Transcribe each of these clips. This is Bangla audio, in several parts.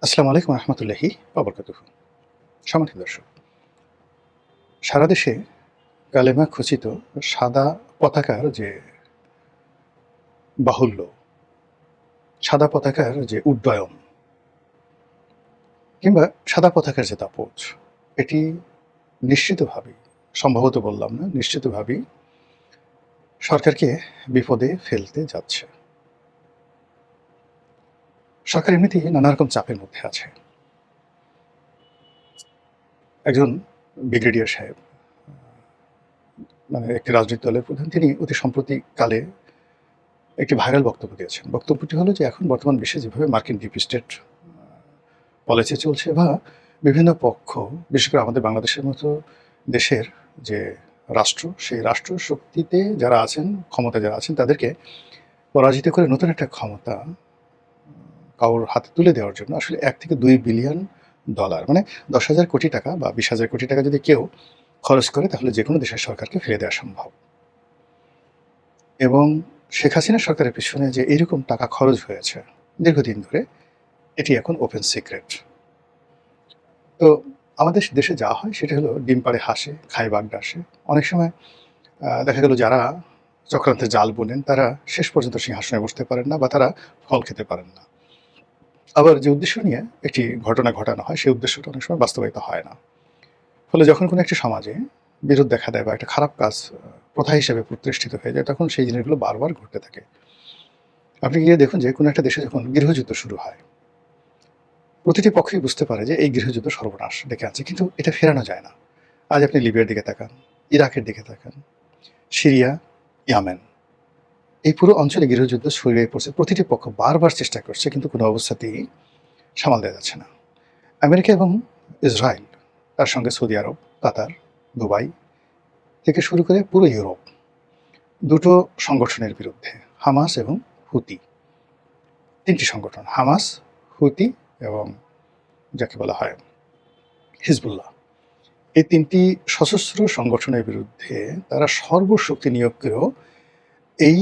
আসসালামু আলাইকুম রহমতুল্লাহি ওয়া বারাকাতুহু। সম্মানিত দর্শক, সারা দেশে কালেমা খচিত সাদা পতাকার যে বাহুল্য, সাদা পতাকার যে উড্ডয়ন কিংবা সাদা পতাকার যে দাপট, এটি নিশ্চিতভাবেই, সম্ভবত বললাম না, নিশ্চিতভাবেই সরকারকে বিপদে ফেলতে যাচ্ছে। সরকার এমনিতেই নানা রকম চাপের মধ্যে আছে। একজন ব্রিগেডিয়ার সাহেব, মানে একটি রাজনৈতিক দলের প্রধান, তিনি অতি সম্প্রতিকালে একটি ভাইরাল বক্তব্য দিয়েছেন। বক্তব্যটি হলো যে এখন বর্তমান বিশ্বে যেভাবে মার্কিন ডিপ স্টেট পলিসি চলছে বা বিভিন্ন পক্ষ, বিশেষ করে আমাদের বাংলাদেশের মতো দেশের যে রাষ্ট্র, সেই রাষ্ট্র শক্তিতে যারা আছেন, ক্ষমতায় যারা আছেন, তাদেরকে পরাজিত করে নতুন একটা ক্ষমতা কারোর হাতে তুলে দেওয়ার জন্য আসলে ১ থেকে ২ বিলিয়ন ডলার, মানে ১০,০০০ কোটি টাকা বা ২০,০০০ কোটি টাকা যদি কেউ খরচ করে, তাহলে যেকোনো দেশের সরকারকে ফেলে দেওয়া সম্ভব। এবং শেখ হাসিনা সরকারের পিছনে যে এইরকম টাকা খরচ হয়েছে দীর্ঘদিন ধরে, এটি এখন ওপেন সিক্রেট। তো আমাদের দেশে যা হয় সেটা হলো ডিম পাড়ে হাঁসে, খায় বাঘ ডাসে। অনেক সময় দেখা গেল যারা চক্রান্তের জাল বুনেন তারা শেষ পর্যন্ত সিংহাসনে বসতে পারেন না বা তারা ফল খেতে পারেন না। আবার যে উদ্দেশ্য নিয়ে একটি ঘটনা ঘটানো হয়, সেই উদ্দেশ্যটা অনেক সময় বাস্তবায়িত হয় না। ফলে যখন কোনো একটি সমাজে বিরোধ দেখা দেয় বা একটা খারাপ কাজ প্রথা হিসেবে প্রতিষ্ঠিত হয়ে যায়, তখন সেই জিনিসগুলো বারবার ঘটতে থাকে। আপনি গিয়ে দেখুন যে কোনো একটা দেশে যখন গৃহযুদ্ধ শুরু হয়, প্রতিটি পক্ষই বুঝতে পারে যে এই গৃহযুদ্ধ সর্বনাশ ডেকে আনছে, কিন্তু এটা ফেরানো যায় না। আজ আপনি লিবিয়ার দিকে তাকান, ইরাকের দিকে তাকান, সিরিয়া, ইয়ামেন, এই পুরো অঞ্চলে গৃহযুদ্ধ ছড়িয়ে পড়ছে। প্রতিটি পক্ষ বারবার চেষ্টা করছে, কিন্তু কোনো অবস্থাতেই সামাল দেওয়া যাচ্ছে না। আমেরিকা এবং ইসরায়েল, তার সঙ্গে সৌদি আরব, কাতার, দুবাই থেকে শুরু করে পুরো ইউরোপ, দুটো সংগঠনের বিরুদ্ধে, হামাস এবং হুতি, ৩টি সংগঠন, হামাস, হুতি এবং যাকে বলা হয় হিজবুল্লাহ, এই ৩টি সশস্ত্র সংগঠনের বিরুদ্ধে তারা সর্বশক্তি নিয়োগ করেও এই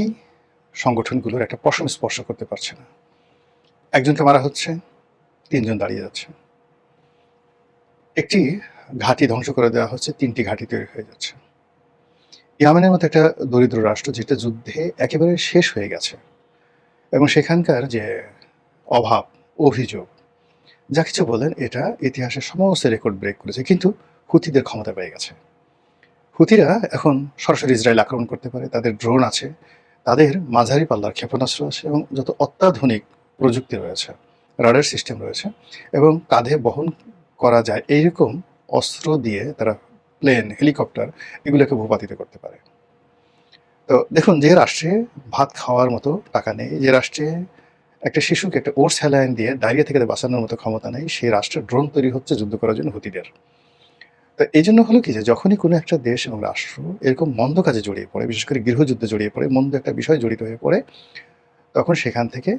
সংগঠনগুলোর একটা পশম স্পর্শ করতে পারছে না। একজনকে মারা হচ্ছে, ৩ জন দাঁড়িয়ে যাচ্ছে। একটি ঘাঁটি ধ্বংস করে দেওয়া হচ্ছে, ৩টি ঘাঁটি তৈরি হয়ে যাচ্ছে। ইয়ামেনের মতো একটা দরিদ্র রাষ্ট্র, যেটা যুদ্ধে একেবারে শেষ হয়ে গেছে এবং সেখানকার যে অভাব, অভিযোগ, যা কিছু বলেন, এটা ইতিহাসের সমস্ত রেকর্ড ব্রেক করেছে, কিন্তু হুতিদের ক্ষমতা পেয়ে গেছে। হুতিরা এখন সরাসরি ইসরায়েল আক্রমণ করতে পারে, তাদের ড্রোন আছে, তাদের মাঝারি পাল্লার ক্ষেপণাস্ত্র আছে এবং যত অত্যাধুনিক প্রযুক্তি রয়েছে, রাডার সিস্টেম রয়েছে এবং কাঁধে বহন করা যায় এইরকম অস্ত্র দিয়ে তারা প্লেন, হেলিকপ্টার এগুলোকে ভূপাতিত করতে পারে। তো দেখুন, যে রাষ্ট্রে ভাত খাওয়ার মতো টাকা নেই, যে রাষ্ট্রে একটা শিশুকে একটা ওটস স্যালাইন দিয়ে ডায়রিয়া থেকে বাঁচানোর মতো ক্ষমতা নেই, সেই রাষ্ট্রের ড্রোন তৈরি হচ্ছে যুদ্ধ করার জন্য হুতিদের। তো এই জন্য হলো কি, যে যখনই কোনো একটা দেশ এবং রাষ্ট্র এরকম মন্দ কাজে জড়িয়ে পড়ে, বিশেষ করে গৃহযুদ্ধে জড়িয়ে পড়ে, মন্দ একটা বিষয় জড়িত হয়ে পড়ে, তখন সেখান থেকে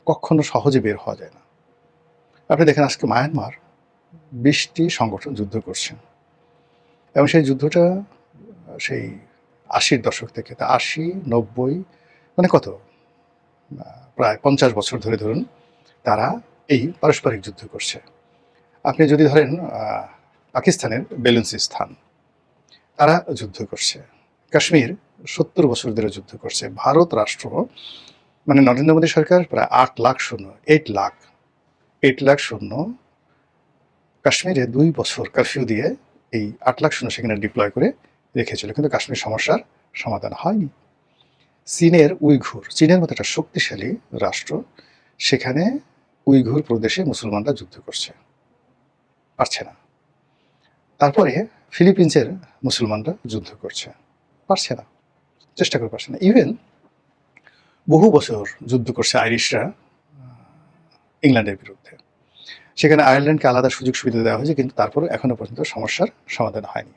কখনো সহজে বের হওয়া যায় না। আপনি দেখেন আজকে মায়ানমার ২০টি সংগঠন যুদ্ধ করছে এবং সেই যুদ্ধটা সেই ৮০-র দশক থেকে, তা ৮০, ৯০, মানে কত, প্রায় ৫০ বছর ধরে ধরুন তারা এই পারস্পরিক যুদ্ধ করছে। আপনি যদি ধরেন পাকিস্তানের বেলুচিস্তান, তারা যুদ্ধ করছে। কাশ্মীর ৭০ বছর ধরে যুদ্ধ করছে। ভারত রাষ্ট্র, মানে নরেন্দ্র মোদী সরকার প্রায় ৮ লাখ সৈন্য, ৮ লাখ সৈন্য কাশ্মীরে ২ বছর কারফিউ দিয়ে এই ৮ লাখ সৈন্য সেখানে ডিপ্লয় করে রেখেছিল, কিন্তু কাশ্মীর সমস্যার সমাধান হয়নি। চীনের মতো একটা শক্তিশালী রাষ্ট্র, সেখানে উইঘুর প্রদেশে মুসলমানরা যুদ্ধ করছে, পারছে না। তারপরে ফিলিপিন্সের মুসলমানরা যুদ্ধ করছে, পারছে না, চেষ্টা করে পারছে না। ইভেন বহু বছর যুদ্ধ করছে আইরিশরা ইংল্যান্ডের বিরুদ্ধে, সেখানে আয়ারল্যান্ডকে আলাদা সুযোগ সুবিধা দেওয়া হয়েছে, কিন্তু তারপরে এখনো পর্যন্ত সমস্যার সমাধান হয়নি।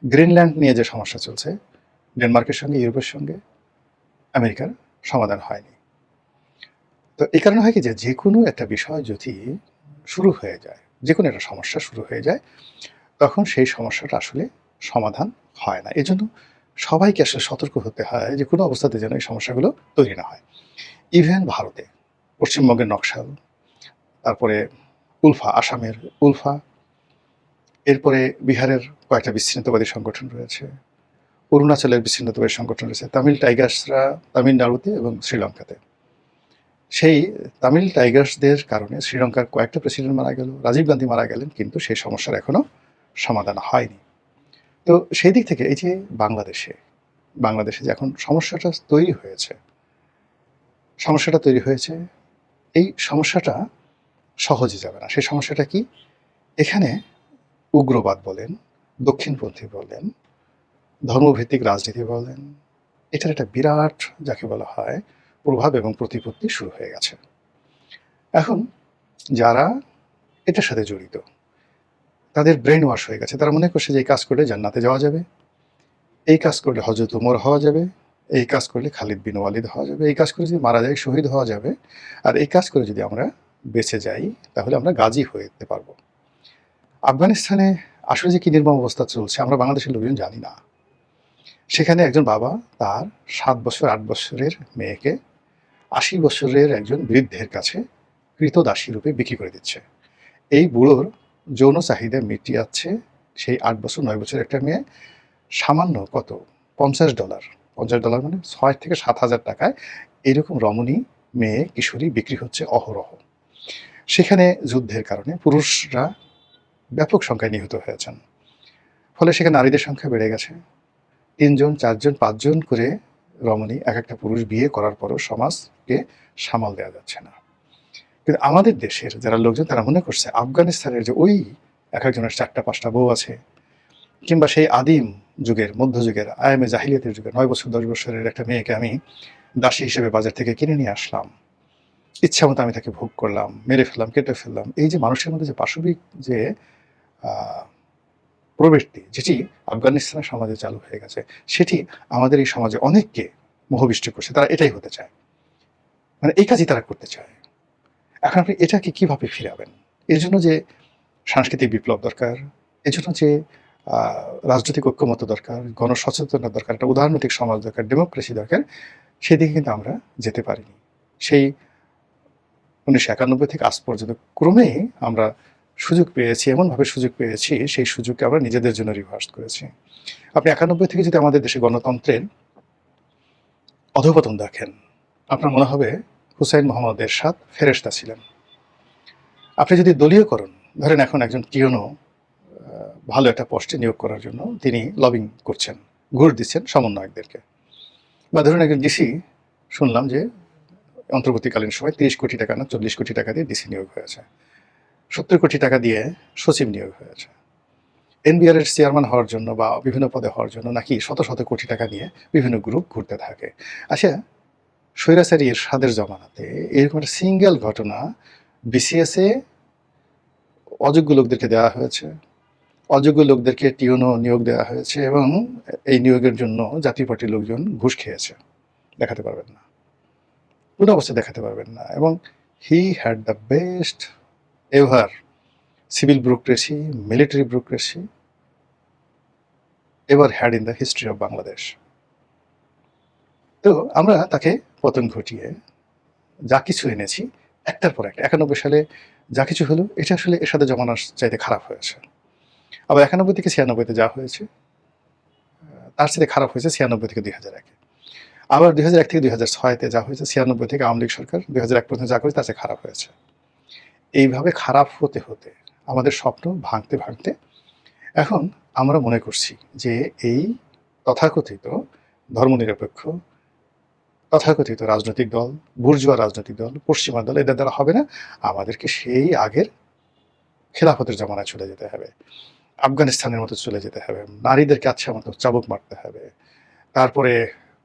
গ্রিনল্যান্ড নিয়ে যে সমস্যা চলছে, ডেনমার্কের সঙ্গে, ইউরোপের সঙ্গে আমেরিকার, সমাধান হয়নি। তো এই কারণে হয় কি, যে কোনো একটা বিষয় যদি শুরু হয়ে যায়, যে কোনো একটা সমস্যা শুরু হয়ে যায়, তখন সেই সমস্যাটা আসলে সমাধান হয় না। এজন্য সবাইকে আসলে সতর্ক হতে হয় যে কোনো অবস্থাতে যেন এই সমস্যাগুলো তৈরি না হয়। ইভেন ভারতে, পশ্চিমবঙ্গের নকশাল, তারপরে উলফা, আসামের উলফা, এরপরে বিহারের কয়েকটা বিচ্ছিন্নতাবাদী সংগঠন রয়েছে, অরুণাচলের বিচ্ছিন্নতাবাদী সংগঠন রয়েছে, তামিল টাইগার্সরা তামিলনাড়ুতে এবং শ্রীলঙ্কাতে। সেই তামিল টাইগার্সদের কারণে শ্রীলঙ্কার কয়েকটা প্রেসিডেন্ট মারা গেল, রাজীব গান্ধী মারা গেলেন, কিন্তু সেই সমস্যার এখনো সমাধান হয়নি। তো সেই দিক থেকে এই যে বাংলাদেশে যে এখন সমস্যাটা তৈরি হয়েছে, এই সমস্যাটা সহজে যাবে না। সেই সমস্যাটা কি? এখানে উগ্রবাদ বলেন, দক্ষিণপন্থী বলেন, ধর্মভিত্তিক রাজনীতি বলেন, এটার একটা বিরাট, যাকে বলা হয়, প্রভাব এবং প্রতিপত্তি শুরু হয়ে গেছে। এখন যারা এটার সাথে জড়িত, তাদের ব্রেন ওয়াশ হয়ে গেছে। তারা মনে করছে যে এই কাজ করলে জান্নাতে যাওয়া যাবে, এই কাজ করলে হজরত উমর হওয়া যাবে, এই কাজ করলে খালিদ বিন ওয়ালিদ হওয়া যাবে, এই কাজ করে যদি মারা যায় শহীদ হওয়া যাবে, আর এই কাজ করে যদি আমরা বেঁচে যাই তাহলে আমরা গাজী হয়ে যেতে পারবো। আফগানিস্তানে আসলে যে কি নির্মম অবস্থা চলছে আমরা বাংলাদেশের লোকজন জানি না। সেখানে একজন বাবা তার 7 বছর 8 বছরের মেয়েকে 80 বছরের একজন বৃদ্ধের কাছে কৃতদাসী রূপে বিক্রি করে দিচ্ছে। এই বুড়োর যৌন চাহিদা মিটিয়াচ্ছে সেই 8 বছর 9 বছরের একটা মেয়ে সামান্য কত $50, $50 মানে 6 থেকে 7,000 টাকায় এরকম রমণী মেয়ে কিশোরী বিক্রি হচ্ছে অহরহ। সেখানে যুদ্ধের কারণে পুরুষরা ব্যাপক সংখ্যায় নিহত হয়েছেন, ফলে সেখানে নারীদের সংখ্যা বেড়ে গেছে। 3 জন 4 জন 5 জন করে রমণী এক একটা পুরুষ বিয়ে করার পরও সমাজকে সামাল দেওয়া যাচ্ছে না। কিন্তু আমাদের দেশের যারা লোকজন তারা মনে করছে আফগানিস্তানের যে ওই এক একজনের 4টা 5টা বউ আছে, কিংবা সেই আদিম যুগের মধ্যযুগের আয়ামে জাহিলিয়াতের যুগের 9 বছর 10 বছরের একটা মেয়েকে আমি দাসী হিসেবে বাজার থেকে কিনে নিয়ে আসলাম, ইচ্ছা মতো আমি তাকে ভোগ করলাম, মেরে ফেললাম, কেটে ফেললাম। এই যে মানুষের মধ্যে যে পাশবিক যে প্রবৃত্তি, যেটি আফগানিস্তানের সমাজে চালু হয়ে গেছে, সেটি আমাদের এই সমাজে অনেককে মোহবিষ্ট করছে। তারা এটাই হতে চায়, মানে এই কাজই তারা করতে চায়। এখন আপনি এটাকে কিভাবে ফিরাবেন? এর জন্য যে সাংস্কৃতিক বিপ্লব দরকার, এজন্য যে রাজনৈতিক ঐক্যমত্য দরকার, গণসচেতনতা দরকার, একটা উদারনৈতিক সমাজ দরকার, ডেমোক্রেসি দরকার, সেদিকে কিন্তু আমরা যেতে পারিনি। সেই 1991 থেকে আজ পর্যন্ত ক্রমেই আমরা সুযোগ পেয়েছি, এমনভাবে সুযোগ পেয়েছি, সেই সুযোগকে আমরা নিজেদের জন্য রিভার্স করেছি। আপনি 91 থেকে যদি আমাদের দেশে গণতন্ত্রের অধঃপতন দেখেন, আপনার মনে হবে হুসাইন মোহাম্মদ এরশাদ ফেরেশতা ছিলেন। আপনি যদি দলীয়করণ ধরেন, এখন একজন কিয়নো ভালো একটা পোস্টে নিয়োগ করার জন্য তিনি লবিং করছেন, ঘুষ দিচ্ছেন সমন্বয়কদেরকে, বা ধরুন একজন ডিসি শুনলাম যে অন্তর্বর্তীকালীন সময় 30 কোটি টাকা না 40 কোটি টাকা দিয়ে ডিসি নিয়োগ হয়েছে, 70 কোটি টাকা দিয়ে সচিব নিয়োগ হয়েছে। এনবিআর এর চেয়ারম্যান হওয়ার জন্য বা বিভিন্ন পদে হওয়ার জন্য নাকি শত শত কোটি টাকা নিয়ে বিভিন্ন গ্রুপ ঘুরতে থাকে। আচ্ছা, স্বৈরাচারী এরশাদের জমানাতে এরকম একটা সিঙ্গেল ঘটনা বিসিএসে অযোগ্য লোকদেরকে দেওয়া হয়েছে, অযোগ্য লোকদেরকে টিউনো নিয়োগ দেওয়া হয়েছে, এবং এই নিয়োগের জন্য জাতীয় পার্টির লোকজন ঘুষ খেয়েছে, দেখাতে পারবেন না, কোনো অবস্থায় দেখাতে পারবেন না। এবং he had the best ever civil bureaucracy, military bureaucracy ever had in the history of Bangladesh. তো আমরা তাকে পতন ঘটিয়ে যা কিছু এনেছি একটার পর একটা, 91 সালে যা কিছু হলো এটা আসলে এর সাথে জমানার চাইতে খারাপ হয়েছে। আবার 91 থেকে 96-তে যা হয়েছে তার সাথে খারাপ হয়েছে 96 থেকে 2001-এ। আবার 2001 থেকে 2006-তে যা হয়েছে, 96 থেকে আওয়ামী লীগ সরকার 2001 পর্যন্ত যা করেছে তার চেয়ে খারাপ হয়েছে। এইভাবে খারাপ হতে হতে আমাদের স্বপ্ন ভাঙতে ভাঙতে এখন আমরা মনে করছি যে এই তথাকথিত ধর্মনিরপেক্ষ, তথাকথিত রাজনৈতিক দল, বুর্জোয়া রাজনৈতিক দল, পশ্চিমা দল, এদের দ্বারা হবে না, আমাদেরকে সেই আগের খেলাফতের জমানায় চলে যেতে হবে, আফগানিস্তানের মতো চলে যেতে হবে, নারীদেরকে আচ্ছা মতো চাবুক মারতে হবে, তারপরে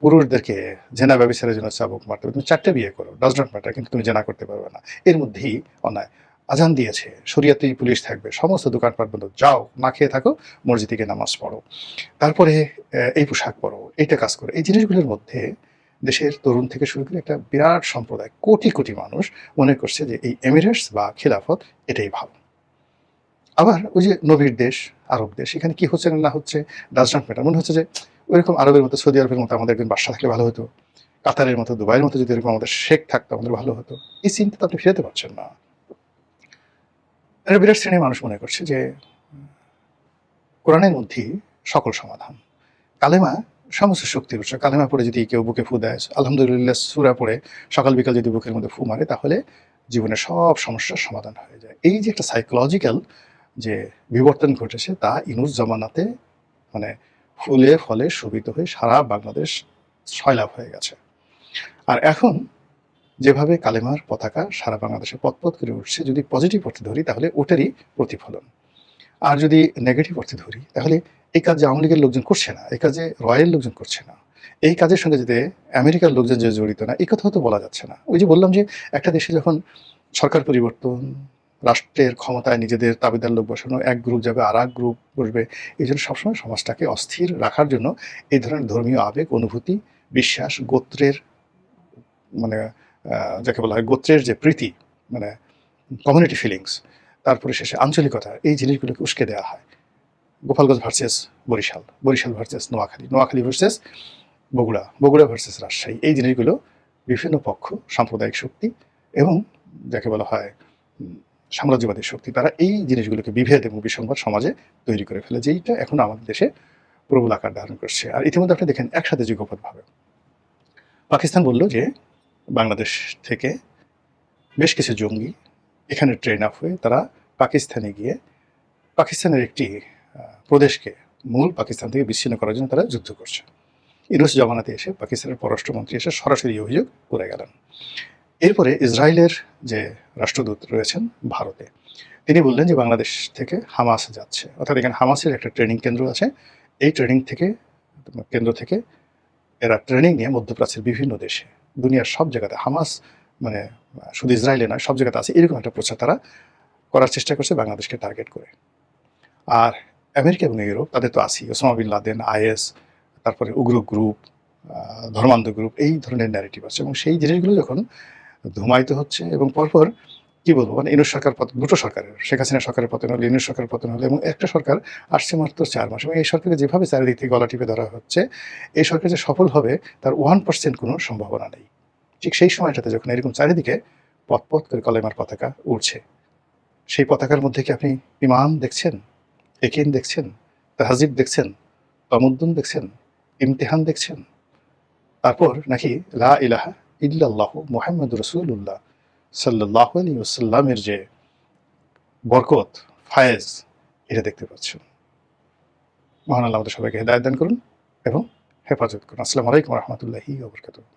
পুরুষদেরকে জেনা ব্যবচারের জন্য চাবুক মারতে হবে। তুমি 4টে বিয়ে করো, ডাজ নট ম্যাটার, কিন্তু তুমি জেনা করতে পারবে না, এর মধ্যেই অন্যায়। আজান দিয়েছে, শরিয়াতেই পুলিশ থাকবে, সমস্ত দোকানপাট বন্ধ, যাও না খেয়ে থাকো, মসজিদে গিয়ে নামাজ পড়ো, তারপরে এই পোশাক পরো, এইটা কাজ করো। এই জিনিসগুলোর মধ্যে দেশের তরুণ থেকে শুরু করে একটা বিরাট সম্প্রদায়, কোটি কোটি মানুষ মনে করছে যে এই এমিরেটস বা খিলাফত এটাই ভালো। আবার ওই যে নবীর দেশ, আরব দেশ, এখানে কি হচ্ছে না হচ্ছে ডাজ নট ম্যাটার। মনে হচ্ছে যে ওইরকম আরবের মতো, সৌদি আরবের মতো আমাদের একজন বাদশা থাকলে ভালো হতো, কাতারের মতো, দুবাইয়ের মতো যদি এরকম আমাদের শেখ থাকতো আমাদের ভালো হতো। এই চিন্তা তো আপনি ফিরাতে পারছেন না। একটা বিরাট শ্রেণীর মানুষ মনে করছে যে কোরআনের মধ্যেই সকল সমাধান। কালেমা সমস্ত শক্তির উৎস। কালেমা পড়ে যদি কেউ বুকে ফু দেয়, আলহামদুলিল্লাহ সূরা পড়ে সকাল বিকাল যদি বুকের মধ্যে ফু মারে, তাহলে জীবনের সব সমস্যার সমাধান হয়ে যায়। এই যে একটা সাইকোলজিক্যাল যে বিবর্তন ঘটেছে, তা ইনুস জামানাতে মানে ফুলে ফলে শোভিত হয়ে সারা বাংলাদেশ সয়লাভ হয়ে গেছে। আর এখন যেভাবে কালেমার পতাকা সারা বাংলাদেশে পথপথ করে উঠছে, যদি পজিটিভ অর্থে ধরি তাহলে ওটারই প্রতিফলন। আর যদি নেগেটিভ অর্থে ধরি তাহলে এই কাজ যে আওয়ামী লীগের লোকজন করছে না, এই কাজে রয়্যাল লোকজন করছে না, এই কাজের সঙ্গে যদি আমেরিকার লোকজন যে জড়িত না, এই কথাও তো বলা যাচ্ছে না। ওই যে বললাম যে একটা দেশে যখন সরকার পরিবর্তন, রাষ্ট্রের ক্ষমতায় নিজেদের দাবিদার লোক বসানো, এক গ্রুপ যাবে আর এক গ্রুপ বসবে, এই জন্য সবসময় সমাজটাকে অস্থির রাখার জন্য এই ধরনের ধর্মীয় আবেগ, অনুভূতি, বিশ্বাস, গোত্রের মানে যাকে বলা হয় গোত্রের যে প্রীতি, মানে কমিউনিটি ফিলিংস, তারপরে শেষে আঞ্চলিকতা, এই জিনিসগুলোকে উস্কে দেওয়া হয়। Gopalganj versus Barishal, Barishal versus Noakhali, Noakhali versus Bogura, Bogura versus Rajshahi, এই জিনিসগুলো বিভিন্ন পক্ষ, সাম্প্রদায়িক শক্তি এবং যাকে বলা হয় সাম্রাজ্যবাদী শক্তি, তারা এই জিনিসগুলোকে বিভেদ এবং বিসংবাদ সমাজে তৈরি করে ফেলে, যেইটা এখন আমাদের দেশে প্রবল আকার ধারণ করছে। আর ইতিমধ্যে আপনি দেখেন একসাথে যুগপৎভাবে পাকিস্তান বলল যে বাংলাদেশ থেকে বেশ কিছু জঙ্গি এখানে ট্রেন আপ হয়ে তারা পাকিস্তানে গিয়ে পাকিস্তানের একটি প্রদেশকে মূল পাকিস্তান থেকে বিচ্ছিন্ন করার জন্য তারা যুদ্ধ করছে। ইউনুস জমানাতে এসে পাকিস্তানের পররাষ্ট্রমন্ত্রী এসে সরাসরি অভিযোগ করে গেলেন। এরপরে ইসরায়েলের যে রাষ্ট্রদূত রয়েছেন ভারতে, তিনি বললেন যে বাংলাদেশ থেকে হামাস যাচ্ছে, অর্থাৎ এখানে হামাসের একটা ট্রেনিং কেন্দ্র আছে। এই ট্রেনিং কেন্দ্র থেকে এরা ট্রেনিং নিয়ে মধ্যপ্রাচ্যের বিভিন্ন দেশে, দুনিয়ার সব জায়গাতে হামাস মানে শুধু ইসরায়েলে নয়, সব জায়গাতে আছে, এরকম একটা প্রচার তারা করার চেষ্টা করছে বাংলাদেশকে টার্গেট করে। আর আমেরিকা এবং ইউরোপ, তাদের তো আছেই, ওসামা বিন লাদেন, আইএস, তারপরে উগ্র গ্রুপ, ধর্মান্ধ গ্রুপ, এই ধরনের ন্যারেটিভ আছে। এবং সেই জিনিসগুলো যখন ধুমায়িত হচ্ছে এবং পরপর কি বলবো, মানে ইউনুস সরকার দুটো সরকারের, শেখ হাসিনা সরকারের পতন হলো, ইউনুস সরকারের পতন হলো, এবং একটা সরকার আসছে মাত্র 4 মাস, এবং এই সরকারকে যেভাবে চারিদিক থেকে গলা টিপে ধরা হচ্ছে, এই সরকার যে সফল হবে তার 1% কোনো সম্ভাবনা নেই। ঠিক সেই সময়টাতে যখন এরকম চারিদিকে পথ করে কলেমার পতাকা উড়ছে, সেই পতাকার মধ্যে কি আপনি ইমাম দেখছেন, একিন দেখছেন, তাহজিব দেখছেন, তমুদ্দুন দেখছেন, ইমতিহান দেখছেন, তারপর নাকি লা ইলাহা ইল্লাল্লাহ মুহাম্মাদুর রাসূলুল্লাহ সাল্লাল্লাহু আলাইহি ওয়াসাল্লামের যে বরকত, ফায়েজ, এটা দেখতে পাচ্ছেন। মহান আল্লাহ আমাদের সবাইকে হেদায়েত দান করুন এবং হেফাজত করুন। আসসালামু আলাইকুম ওয়া রাহমাতুল্লাহি ওয়া বারাকাতুহু।